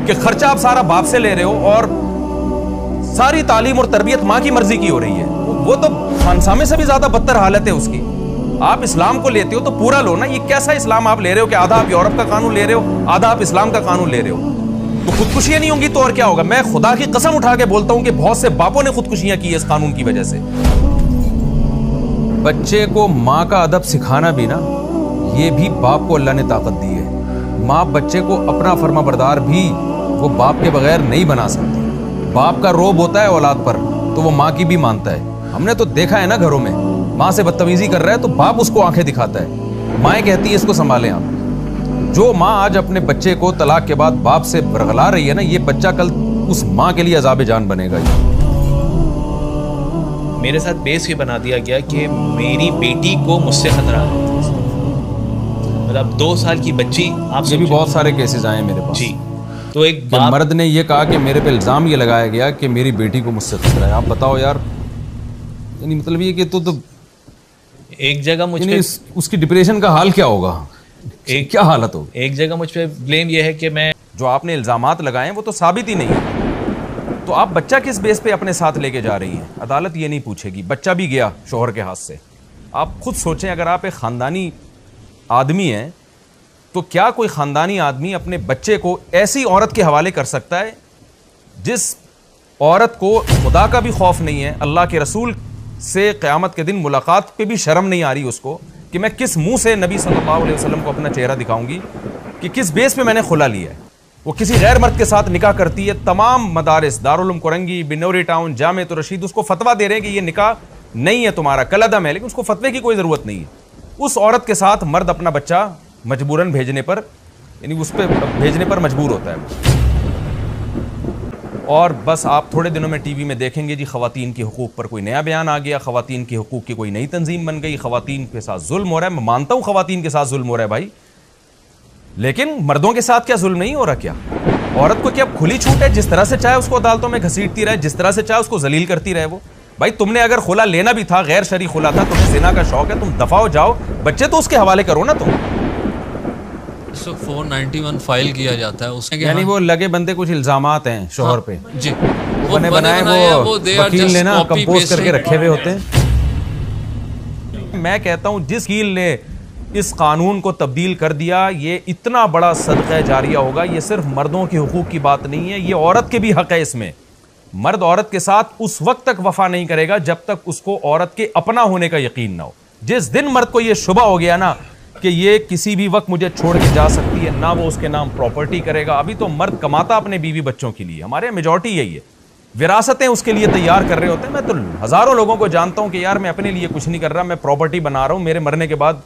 कि खर्चा आप सारा बाप से ले रहे हो और सारी तालीम और तरबियत माँ की मर्जी की हो रही है। वो तो खानसामे से भी ज्यादा बदतर हालत है उसकी। आप इस्लाम को लेते हो तो पूरा लो ना। ये कैसा इस्लाम आप ले रहे हो कि आधा आप यूरोप का कानून ले रहे हो, आधा आप इस्लाम का कानून ले रहे हो? तो खुदकुशियां नहीं होंगी तो और क्या होगा? मैं खुदा की कसम उठा के बोलता हूं कि बहुत से बापों ने खुदकुशियां की है इस कानून की वजह से। बच्चे को माँ का अदब सिखाना भी ना, ये भी बाप को अल्लाह ने ताकत दी है। माँ बच्चे को अपना फर्माबरदार भी वो बाप के बगैर नहीं बना सकती। बाप का रोब होता है औलाद पर तो वो माँ की भी मानता है। हमने तो देखा है ना, घरों में माँ से बदतमीजी कर रहा है तो बाप उसको आंखें दिखाता है, माएँ कहती है इसको संभालें आप। जो माँ आज अपने बच्चे को तलाक के बाद बाप से बरगला रही है ना, ये बच्चा कल उस माँ के लिए अज़ाब जान बनेगा। मेरे साथ बेस ये बना दिया गया कि मेरी बेटी को मुझसे खतरा है। मतलब 2 साल की बच्ची, आप ये भी बहुत सारे केसेस आए हैं मेरे पास जी। तो एक मर्द ने ये कहा कि मेरे पे इल्ज़ाम ये लगाया गया कि मेरी बेटी को मुझसे खतरा है। आप बताओ यार, यानी मतलब ये कि तो एक जगह मुझ पे उसकी डिप्रेशन का हाल क्या होगा, क्या हालत होगी? एक जगह मुझ पे ब्लेम ये है कि मैं, जो आपने इल्ज़ामात लगाए हैं वो तो साबित ही नहीं है, तो आप बच्चा किस बेस पे अपने साथ लेके जा रही हैं? अदालत ये नहीं पूछेगी। बच्चा भी गया शोहर के हाथ से। आप खुद सोचें, अगर आप एक ख़ानदानी आदमी हैं तो क्या कोई ख़ानदानी आदमी अपने बच्चे को ऐसी औरत के हवाले कर सकता है जिस औरत को खुदा का भी खौफ नहीं है, अल्लाह के रसूल से क़यामत के दिन मुलाकात पे भी शर्म नहीं आ रही उसको कि मैं किस मुंह से नबी सल्लल्लाहु अलैहि वसल्लम को अपना चेहरा दिखाऊंगी, कि किस बेस पे मैंने खुला लिया है? वो किसी गैर मर्द के साथ निकाह करती है। तमाम मदारिस, दारुल उलूम कुरंगी, बिनौरी टाउन, जामे तो रशीद उसको फतवा दे रहे हैं कि ये निकाह नहीं है तुम्हारा, कलअदम है, लेकिन उसको फतवे की कोई ज़रूरत नहीं है। उस औरत के साथ मर्द अपना बच्चा मजबूरन भेजने पर, यानी उस पर भेजने पर मजबूर होता है। और बस आप थोड़े दिनों में टीवी में देखेंगे जी, ख़वातीन के हुकूक़ पर कोई नया बयान आ गया, ख़वातीन के हुकूक़ की कोई नई तंजीम बन गई, ख़वातीन के साथ जुल्म हो रहा है। मैं मानता हूँ ख़वातीन के साथ जुल्म हो रहा है भाई, लेकिन मर्दों के साथ क्या जुल्म नहीं हो रहा? क्या औरत को क्या खुली छूट है? जिस तरह से चाहे उसको अदालतों में घसीटती रहे, जिस तरह से चाहे उसको जलील करती रहे। वो भाई, तुमने अगर खुला लेना भी था, गैर शरी खुला था, तुम्हें ज़िना का शौक है, तुम दफा हो जाओ, बच्चे तो उसके हवाले करो ना तुम। 491 फाइल किया जाता है उसमें, यानी वो लगे बंदे कुछ इल्जामात हैं शोहर पे जी, वो बने बनाए वो वकील ने ना कंपोज करके रखे हुए होते हैं। मैं कहता हूं जिस वकील ने इस कानून को तब्दील कर दिया, ये इतना बड़ा सदक़ा जारिया होगा। ये सिर्फ मर्दों के हुकूक की बात नहीं है, ये औरत के भी हक है इसमें। मर्द औरत के साथ उस वक्त तक वफा नहीं करेगा जब तक उसको औरत के अपना होने का यकीन ना हो। जिस दिन मर्द को ये शुबा हो गया ना कि ये किसी भी वक्त मुझे छोड़ के जा सकती है, ना वो उसके नाम प्रॉपर्टी करेगा। अभी तो मर्द कमाता अपने बीवी बच्चों के लिए, हमारे मेजॉरिटी यही है, विरासतें उसके लिए तैयार कर रहे होते हैं। मैं तो हज़ारों लोगों को जानता हूं कि यार मैं अपने लिए कुछ नहीं कर रहा, मैं प्रॉपर्टी बना रहा हूं, मेरे मरने के बाद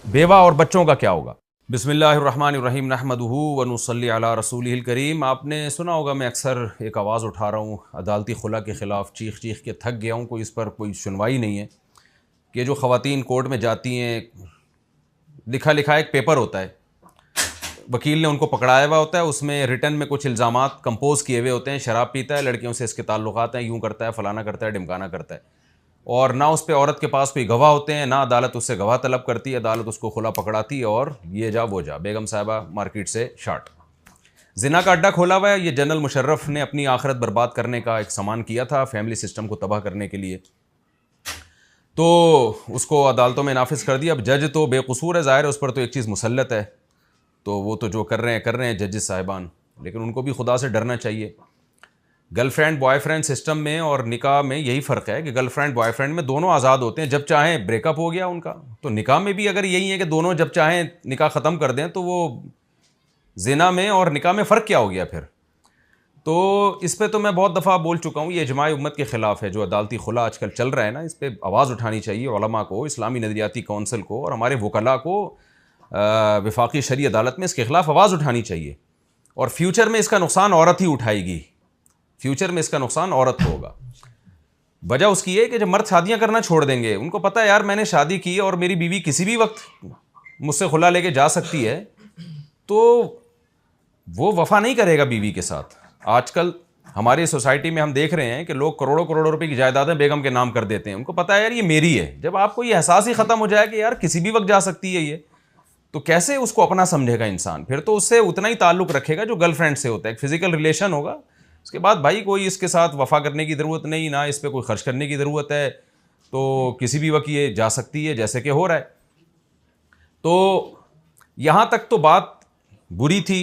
बेवा और बच्चों का क्या होगा। बिस्मिल्लाहिर्रहमानिर्रहीम, नहमदुहु व नुसल्ली अला रसूलिहिल करीम। आपने सुना होगा मैं अक्सर एक आवाज़ उठा रहा हूँ अदालती खुला के ख़िलाफ़, चीख चीख के थक गया हूँ, कोई इस पर कोई सुनवाई नहीं है। कि जो ख़वातीन कोर्ट में जाती हैं, लिखा लिखा एक पेपर होता है, वकील ने उनको पकड़ाया हुआ होता है, उसमें रिटर्न में कुछ इल्ज़ामात कंपोज किए हुए होते हैं। शराब पीता है, लड़कियों से इसके ताल्लुकात हैं, यूँ करता है, फ़लाना करता है, ढिमकाना करता है, और ना उस पर औरत के पास कोई गवाह होते हैं, ना अदालत उससे गवाह तलब करती है। अदालत उसको खुला पकड़ाती है और ये जा वो जा, बेगम साहिबा मार्केट से शार्ट। जिना का अड्डा खोला हुआ है। ये जनरल मुशर्रफ ने अपनी आखिरत बर्बाद करने का एक सामान किया था, फैमिली सिस्टम को तबाह करने के लिए, तो उसको अदालतों में नाफिज कर दिया। अब जज तो बेकसूर है, ज़ाहिर है उस पर तो एक चीज़ मुसल्लत है, तो वो तो जो कर रहे हैं जजेस साहिबान, लेकिन उनको भी खुदा से डरना चाहिए। गर्लफ्रेंड बॉयफ्रेंड सिस्टम में और निकाह में यही फ़र्क है कि गर्लफ्रेंड बॉयफ्रेंड में दोनों आज़ाद होते हैं, जब चाहें ब्रेकअप हो गया उनका। तो निकाह में भी अगर यही है कि दोनों जब चाहें निकाह ख़त्म कर दें, तो वो ज़िना में और निकाह में फ़र्क क्या हो गया फिर? तो इस पे तो मैं बहुत दफ़ा बोल चुका हूँ, ये इजमाए उम्मत के ख़िलाफ़ है जो अदालती खुला आजकल चल रहा है ना। इस पर आवाज़ उठानी चाहिए उलमा को, इस्लामी नज़रियाती कौंसिल को और हमारे वकला को, वफाकी शरी अदालत में इसके ख़िलाफ़ आवाज़ उठानी चाहिए। और फ्यूचर में इसका नुकसान औरत ही उठाएगी, फ्यूचर में इसका नुकसान औरत को होगा। वजह उसकी है कि जब मर्द शादियाँ करना छोड़ देंगे, उनको पता है यार मैंने शादी की और मेरी बीवी किसी भी वक्त मुझसे खुला लेके जा सकती है, तो वो वफ़ा नहीं करेगा बीवी के साथ। आजकल हमारी सोसाइटी में हम देख रहे हैं कि लोग करोड़ों करोड़ों रुपए की जायदादें बेगम के नाम कर देते हैं। उनको पता है यार ये मेरी है। जब आपको ये एहसास ही ख़त्म हो जाए कि यार किसी भी वक्त जा सकती है ये, तो कैसे उसको अपना समझेगा इंसान? फिर तो उससे उतना ही ताल्लुक रखेगा जो गर्लफ्रेंड से होता है, एक फिजिकल रिलेशन होगा। उसके बाद भाई कोई इसके साथ वफा करने की ज़रूरत नहीं, ना इस पर कोई खर्च करने की ज़रूरत है, तो किसी भी वक्त ये जा सकती है जैसे कि हो रहा है। तो यहाँ तक तो बात बुरी थी,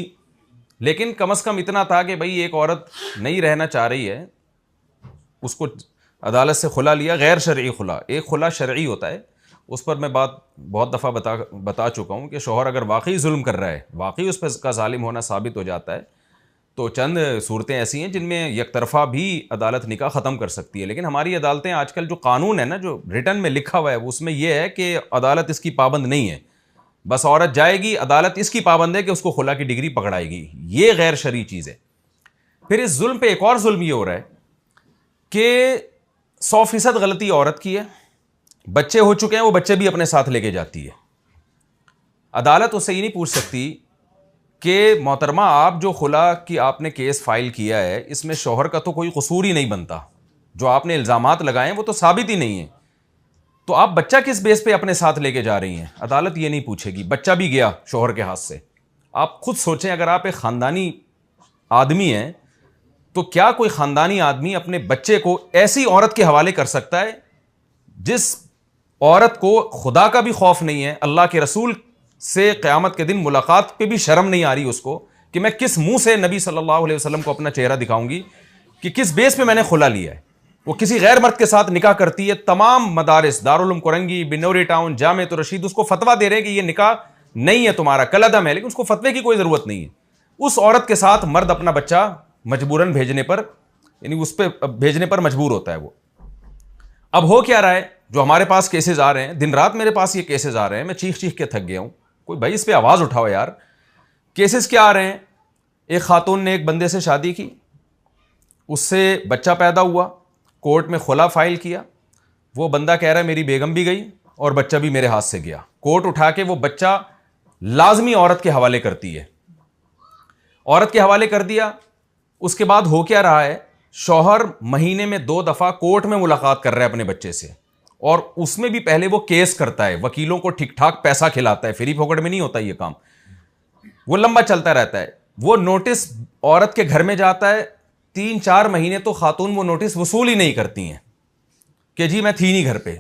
लेकिन कम से कम इतना था कि भाई एक औरत नहीं रहना चाह रही है, उसको अदालत से खुला लिया, गैर शरई खुला। एक खुला शरई होता है, उस पर मैं बात बहुत दफ़ा बता चुका हूँ कि शौहर अगर वाकई जुल्म कर रहा है, वाकई उस पर का जालिम होना साबित हो जाता है, तो चंद सूरतें ऐसी हैं जिनमें यकतरफ़ा भी अदालत निकाह ख़त्म कर सकती है। लेकिन हमारी अदालतें आजकल जो कानून है ना, जो रिटर्न में लिखा हुआ है, उसमें यह है कि अदालत इसकी पाबंद नहीं है। बस औरत जाएगी, अदालत इसकी पाबंद है कि उसको खुला की डिग्री पकड़ाएगी। ये गैर शरई चीज़ है। फिर इस जुल्म पे एक और जुल्म ये हो रहा है कि 100% गलती औरत की है, बच्चे हो चुके हैं, वो बच्चे भी अपने साथ लेके जाती है। अदालत उससे ये नहीं पूछ सकती कि मोहतरमा आप जो खुला की आपने केस फाइल किया है, इसमें शौहर का तो कोई कसूर ही नहीं बनता, जो आपने इल्ज़ामात लगाए हैं वो तो साबित ही नहीं है, तो आप बच्चा किस बेस पे अपने साथ लेके जा रही हैं? अदालत ये नहीं पूछेगी। बच्चा भी गया शौहर के हाथ से। आप खुद सोचें, अगर आप एक ख़ानदानी आदमी हैं तो क्या कोई ख़ानदानी आदमी अपने बच्चे को ऐसी औरत के हवाले कर सकता है जिस औरत को खुदा का भी खौफ नहीं है, अल्लाह के रसूल से क़यामत के दिन मुलाकात पे भी शर्म नहीं आ रही उसको कि मैं किस मुंह से नबी सल्लल्लाहु अलैहि वसल्लम को अपना चेहरा दिखाऊंगी, कि किस बेस पे मैंने खुला लिया है? वो किसी गैर मर्द के साथ निकाह करती है। तमाम मदारिस, दारुल उलूम कुरंगी, बिनौरी टाउन, जामे तो रशीद उसको फतवा दे रहे हैं कि ये निकाह नहीं है तुम्हारा, कलअदम है, लेकिन उसको फतवे की कोई ज़रूरत नहीं है। उस औरत के साथ मर्द अपना बच्चा मजबूरन भेजने पर, यानी उस पर भेजने पर मजबूर होता है वो। अब हो क्या रहा है, जो हमारे पास केसेस आ रहे हैं, दिन रात मेरे पास ये केसेस आ रहे हैं, मैं चीख चीख के थक गया हूं। कोई भाई इस पे आवाज़ उठाओ यार। केसेस क्या आ रहे हैं? एक खातून ने एक बंदे से शादी की, उससे बच्चा पैदा हुआ, कोर्ट में खुला फाइल किया। वो बंदा कह रहा है मेरी बेगम भी गई और बच्चा भी मेरे हाथ से गया। कोर्ट उठा के वो बच्चा लाजमी औरत के हवाले करती है, औरत के हवाले कर दिया। उसके बाद हो क्या रहा है, शौहर महीने में 2 दफ़ा कोर्ट में मुलाकात कर रहा है अपने बच्चे से, और उसमें भी पहले वो केस करता है, वकीलों को ठीक ठाक पैसा खिलाता है, फ्री फोकट में नहीं होता ये काम, वो लंबा चलता रहता है। वो नोटिस औरत के घर में जाता है, 3-4 महीने तो खातून वो नोटिस वसूल ही नहीं करती हैं कि जी मैं थी नहीं घर पे।